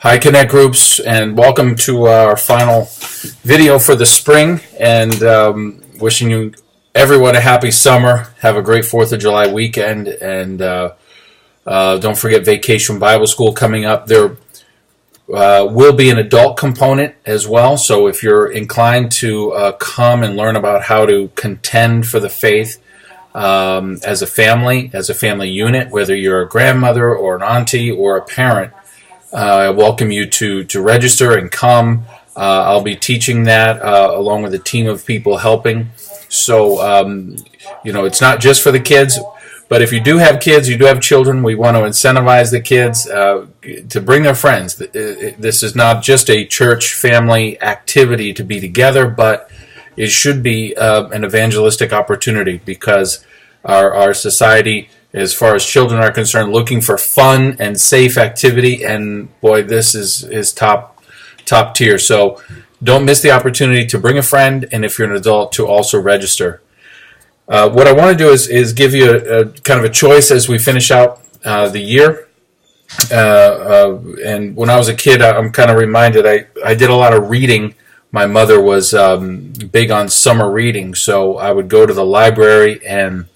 Hi Connect Groups, and welcome to our final video for the spring, and wishing you everyone a happy summer. Have a great 4th of July weekend, and don't forget Vacation Bible School coming up. There will be an adult component as well, so if you're inclined to come and learn about how to contend for the faith as a family unit, whether you're a grandmother or an auntie or a parent, I welcome you to register and come. I'll be teaching that along with a team of people helping. So, it's not just for the kids, but if you do have kids, you do have children, we want to incentivize the kids to bring their friends. This is not just a church family activity to be together, but it should be an evangelistic opportunity, because our society, as far as children are concerned, looking for fun and safe activity, and boy, this is top tier. So don't miss the opportunity to bring a friend, and if you're an adult, to also register. What I want to do is give you a kind of a choice as we finish out the year. And when I was a kid, I'm kind of reminded I did a lot of reading. My mother was big on summer reading, so I would go to the library and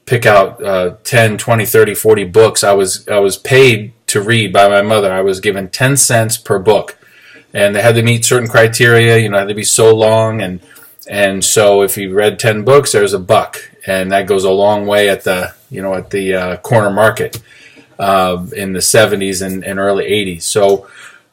pick out 10, 20, 30, 40 books. I was paid to read by my mother. I was given 10 cents per book, and they had to meet certain criteria. It had to be so long, and so if you read 10 books, there's $1, and that goes a long way at the corner market in the 70s and early 80s. So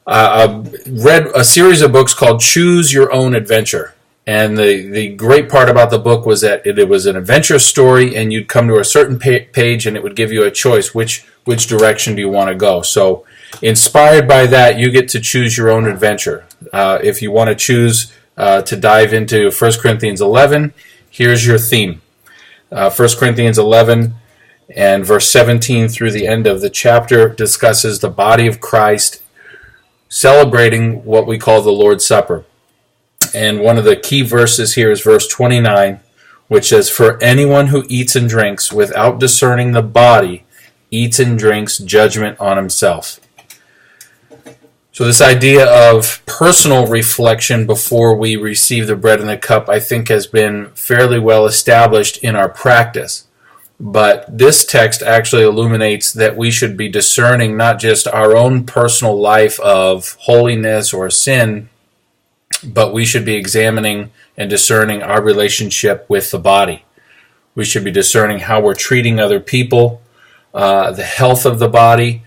I read a series of books called Choose Your Own Adventure. And the great part about the book was that it was an adventure story, and you'd come to a certain page, and it would give you a choice. Which direction do you want to go? So inspired by that, you get to choose your own adventure. If you want to choose to dive into 1 Corinthians 11, here's your theme. 1 Corinthians 11 and verse 17 through the end of the chapter discusses the body of Christ celebrating what we call the Lord's Supper. And one of the key verses here is verse 29, which says, "For anyone who eats and drinks without discerning the body eats and drinks judgment on himself." So this idea of personal reflection before we receive the bread and the cup, I think, has been fairly well established in our practice. But this text actually illuminates that we should be discerning not just our own personal life of holiness or sin, but we should be examining and discerning our relationship with the body. We should be discerning how we're treating other people, the health of the body,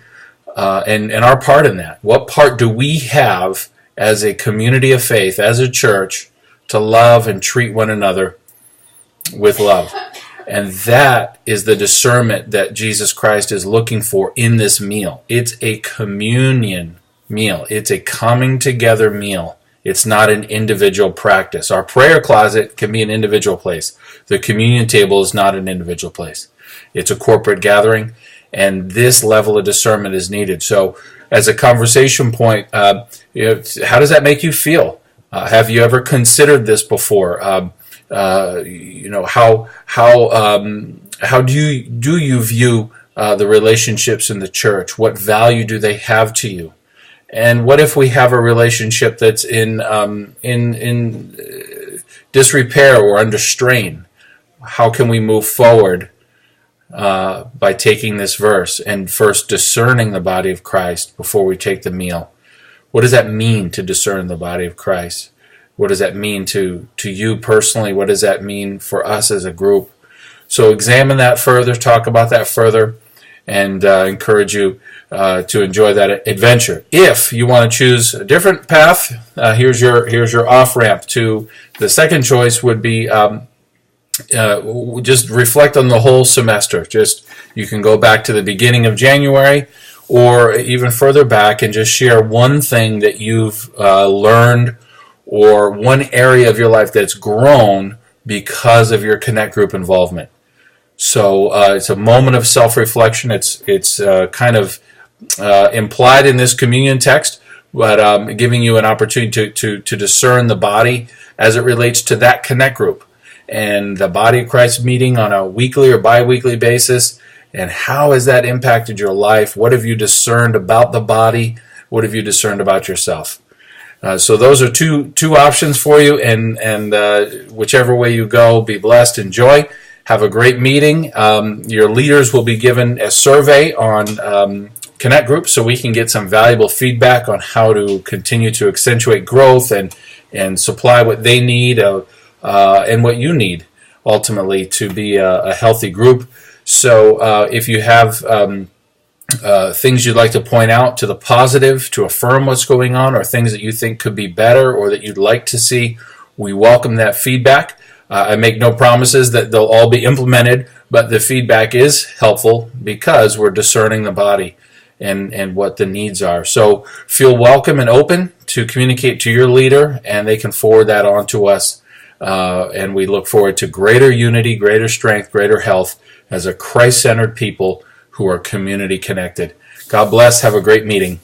and our part in that. What part do we have as a community of faith, as a church, to love and treat one another with love? And that is the discernment that Jesus Christ is looking for in this meal. It's a communion meal. It's a coming together meal. It's not an individual practice. Our prayer closet can be an individual place. The communion table is not an individual place. It's a corporate gathering, and this level of discernment is needed. So as a conversation point, how does that make you feel? Have you ever considered this before? How do you view the relationships in the church? What value do they have to you? And what if we have a relationship that's in disrepair or under strain? How can we move forward by taking this verse and first discerning the body of Christ before we take the meal? What does that mean to discern the body of Christ? What does that mean to you personally? What does that mean for us as a group? So examine that further, talk about that further, and encourage you to enjoy that adventure. If you want to choose a different path, here's your off-ramp to the second choice would be just reflect on the whole semester. You can go back to the beginning of January or even further back and just share one thing that you've learned or one area of your life that's grown because of your Connect Group involvement. So it's a moment of self-reflection. It's kind of implied in this communion text, but giving you an opportunity to discern the body as it relates to that Connect Group and the body of Christ meeting on a weekly or bi-weekly basis, and how has that impacted your life? What have you discerned about the body? What have you discerned about yourself? So those are two options for you, and whichever way you go, be blessed, enjoy, have a great meeting. Your leaders will be given a survey on Connect Group, so we can get some valuable feedback on how to continue to accentuate growth and supply what they need and what you need ultimately to be a healthy group. So if you have things you'd like to point out to the positive, to affirm what's going on, or things that you think could be better or that you'd like to see, we welcome that feedback. I make no promises that they'll all be implemented, but the feedback is helpful because we're discerning the body and what the needs are. So feel welcome and open to communicate to your leader, and they can forward that on to us. And we look forward to greater unity, greater strength, greater health as a Christ-centered people who are community connected. God bless. Have a great meeting.